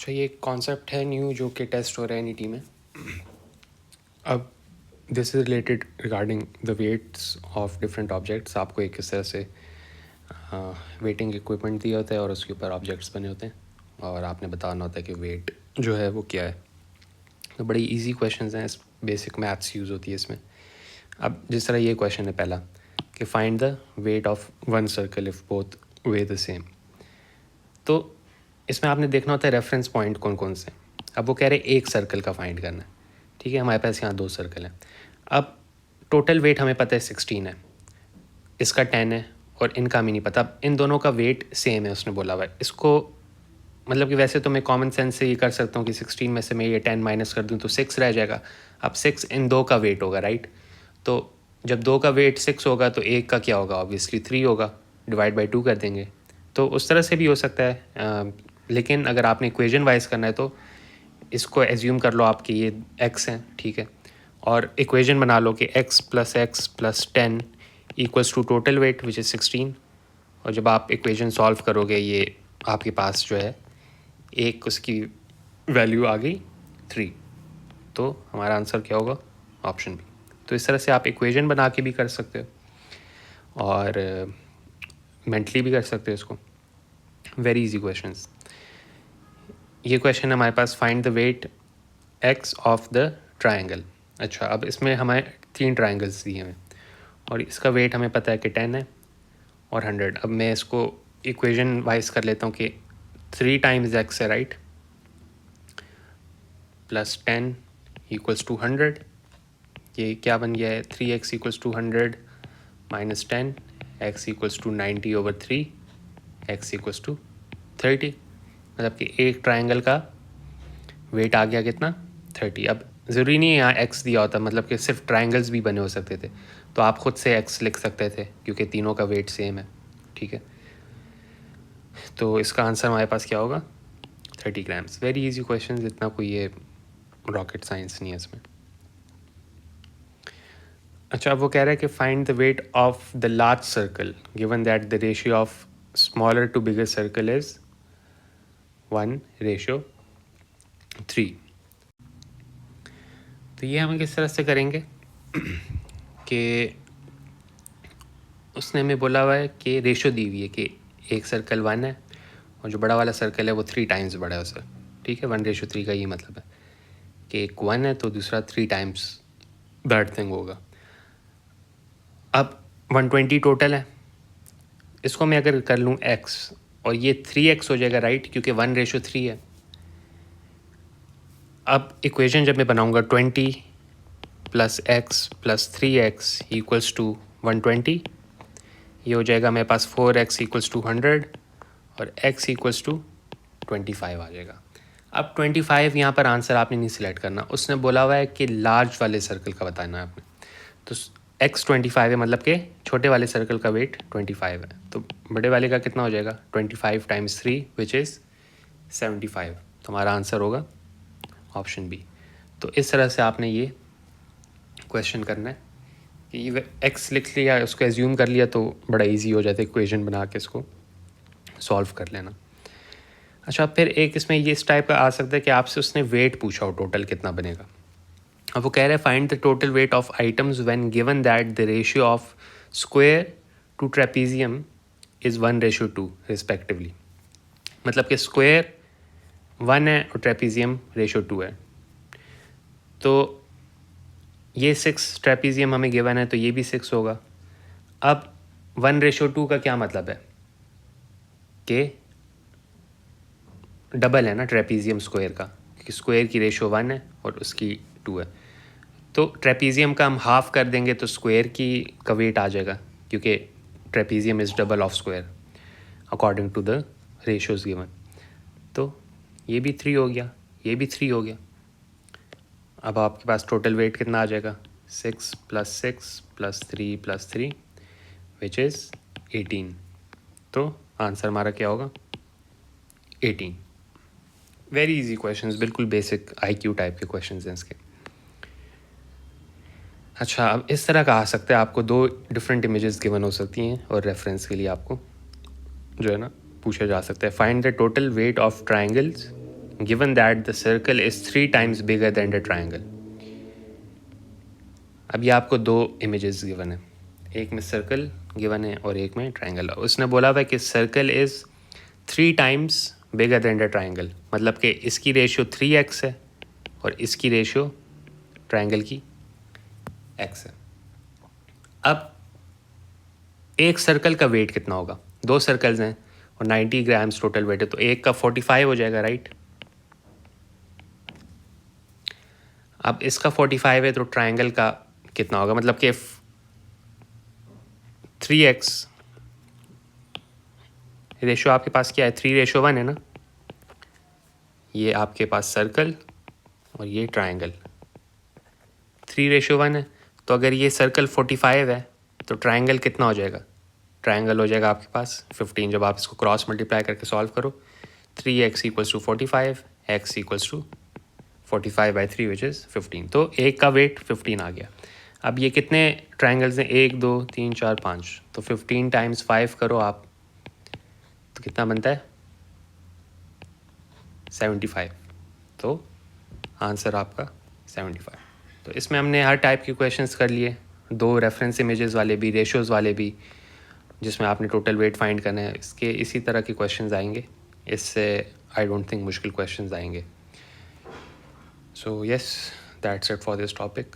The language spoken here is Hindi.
अच्छा, ये एक कॉन्सेप्ट है न्यू जो कि टेस्ट हो रहा है एनईटी में। अब this is related regarding the weights of different objects. आपको एक इस तरह से वेटिंग इक्विपमेंट दिया होता है और उसके ऊपर ऑब्जेक्ट्स बने होते हैं और आपने बताना होता है कि वेट जो है वो क्या है। तो बड़ी इजी क्वेश्चंस हैं, बेसिक मैथ्स यूज़ होती है इसमें। अब जिस तरह ये क्वेश्चन है पहला कि find the weight of one circle if both way the same. तो इसमें आपने देखना होता है रेफरेंस पॉइंट कौन कौन से। अब वो कह रहे एक सर्कल का फाइंड करना है, ठीक है। हमारे पास यहाँ 2 सर्कल हैं। अब टोटल वेट हमें पता है 16 है, इसका 10 है और इनका हमें नहीं पता। अब इन दोनों का वेट सेम है उसने बोला हुआ है। इसको मतलब कि वैसे तो मैं कॉमन सेंस से ये कर सकता हूँ कि 16 में से मैं ये 10 माइनस कर दूँ तो 6 रह जाएगा। अब 6 इन 2 का वेट होगा, राइट। तो जब 2 का वेट 6 होगा तो एक का क्या होगा, ऑब्वियसली 3 होगा, डिवाइड बाई 2 कर देंगे। तो उस तरह से भी हो सकता है, लेकिन अगर आपने इक्वेशन वाइज करना है तो इसको एज्यूम कर लो आपके ये x हैं, ठीक है। और इक्वेशन बना लो कि x + 10 equals to total weight which is 16। और जब आप इक्वेशन सॉल्व करोगे ये आपके पास जो है एक उसकी वैल्यू आ गई 3। तो हमारा आंसर क्या होगा, ऑप्शन बी। तो इस तरह से आप इक्वेशन बना के भी कर सकते हो और मेंटली भी कर सकते हो इसको। Very easy questions. ये क्वेश्चन है हमारे पास, find the weight x of the triangle. अच्छा, अब इसमें हमें 3 ट्राइंगल्स दिए हैं और इसका वेट हमें पता है कि 10 है और 100। अब मैं इसको इक्वेशन वाइज कर लेता हूँ कि 3 टाइम्स x है, राइट, प्लस 10 इक्वल्स टू 100। ये क्या बन गया है, 3x equals to 100 minus 10, x equals to 90/3, x equals to 30। मतलब कि एक ट्राइंगल का वेट आ गया कितना, 30। अब ज़रूरी नहीं है यहाँ x दिया होता, मतलब कि सिर्फ ट्राइंगल्स भी बने हो सकते थे, तो आप खुद से x लिख सकते थे क्योंकि तीनों का वेट सेम है, ठीक है। तो इसका आंसर हमारे पास क्या होगा, 30 ग्राम्स। वेरी इजी क्वेश्चन, इतना कोई ये रॉकेट साइंस नहीं है इसमें। अच्छा, अब वो कह रहा है कि find the weight of the large circle given that the ratio of smaller to bigger circle is 1:3। तो ये हम किस तरह से करेंगे कि उसने हमें बोला हुआ है कि रेशो दी हुई है कि एक सर्कल 1 है और जो बड़ा वाला सर्कल है वो 3 टाइम्स बड़ा है उससे, ठीक है। 1:3 का ये मतलब है कि एक 1 है तो दूसरा 3 टाइम्स दैट थिंग होगा। अब 120 टोटल है, इसको मैं अगर कर लूँ x और ये 3x हो जाएगा, राइट, क्योंकि 1:3 है। अब इक्वेशन जब मैं बनाऊँगा 20 + x + 3x इक्वल्स टू 120, ये हो जाएगा मेरे पास 4x इक्वल्स टू 100 और x इक्वल्स टू 25 आ जाएगा। अब 25 यहाँ पर आंसर आपने नहीं सिलेक्ट करना, उसने बोला हुआ है कि लार्ज वाले सर्कल का बताना है आपने। तो x 25 है, मतलब कि छोटे वाले सर्कल का वेट 25 है, तो बड़े वाले का कितना हो जाएगा, 25 × 3 विच इज़ 75। तो हमारा आंसर होगा ऑप्शन बी। तो इस तरह से आपने ये क्वेश्चन करना है कि ये x लिख लिया, उसको एज्यूम कर लिया तो बड़ा इजी हो जाता है इक्वेशन बना के इसको सॉल्व कर लेना। अच्छा, फिर एक इसमें ये इस टाइप का आ सकता है कि आपसे उसने वेट पूछा हो टोटल कितना बनेगा। अब वो कह रहे हैं find the total weight of items when given that the ratio of square to trapezium is 1:2 respectively. मतलब कि स्क्वायर 1 है और ट्रेपीजियम रेशो 2 है। तो ये 6 ट्रेपीजियम हमें गिवन है तो ये भी 6 होगा। अब 1:2 का क्या मतलब है कि डबल है ना ट्रेपीजियम स्क्वायर का, क्योंकि स्क्वायर की रेशो 1 है और उसकी 2 है। तो ट्रेपीजियम का हम हाफ कर देंगे तो स्क्वायर की का वेट आ जाएगा, क्योंकि trapezium is double of square according to the ratios given. तो ये भी 3 हो गया, ये भी 3 हो गया। अब आपके पास टोटल वेट कितना आ जाएगा, 6 + 6 + 3 + 3 विच इज़ 18। तो आंसर हमारा क्या होगा, 18। वेरी इजी क्वेश्चंस, बिल्कुल बेसिक IQ टाइप के क्वेश्चंस हैं इसके। अच्छा, अब इस तरह का आ सकता है, आपको 2 डिफरेंट इमेजेस गिवन हो सकती हैं और रेफरेंस के लिए आपको जो है ना पूछा जा सकता है, find the total weight of triangles given that the circle is 3 times bigger than the triangle. अब ये आपको दो इमेजेस गिवन है, एक में सर्कल गिवन है और एक में ट्राइंगल। उसने बोला था कि circle is 3 times bigger than the triangle, मतलब कि इसकी रेशियो 3x है और इसकी रेशियो ट्राइंगल की x है। अब एक सर्कल का वेट कितना होगा, दो सर्कल्स हैं और 90 ग्राम्स टोटल वेट है, तो एक का 45 हो जाएगा, राइट। अब इसका 45 है तो ट्राइंगल का कितना होगा, मतलब कि 3x रेशो आपके पास क्या है, 3:1 है ना। ये आपके पास सर्कल और ये ट्राइंगल 3:1 है, तो अगर ये सर्कल 45 है तो ट्राइंगल कितना हो जाएगा, ट्राइंगल हो जाएगा आपके पास 15। जब आप इसको क्रॉस मल्टीप्लाई करके सॉल्व करो, 3x = 45, x = 45/3 विच इज़ 15, तो एक का वेट 15 आ गया। अब ये कितने ट्राइंगल्स हैं, 1 2 3 4 5, तो 15 टाइम्स 5 करो आप, तो कितना बनता है 75। तो आंसर आपका 75। तो इसमें हमने हर टाइप के क्वेश्चंस कर लिए, दो रेफरेंस इमेजेस वाले भी, रेशियोज़ वाले भी, जिसमें आपने टोटल वेट फाइंड करना है। इसके इसी तरह के क्वेश्चंस आएंगे, इससे आई डोंट थिंक मुश्किल क्वेश्चंस आएंगे। So yes, that's it for this topic.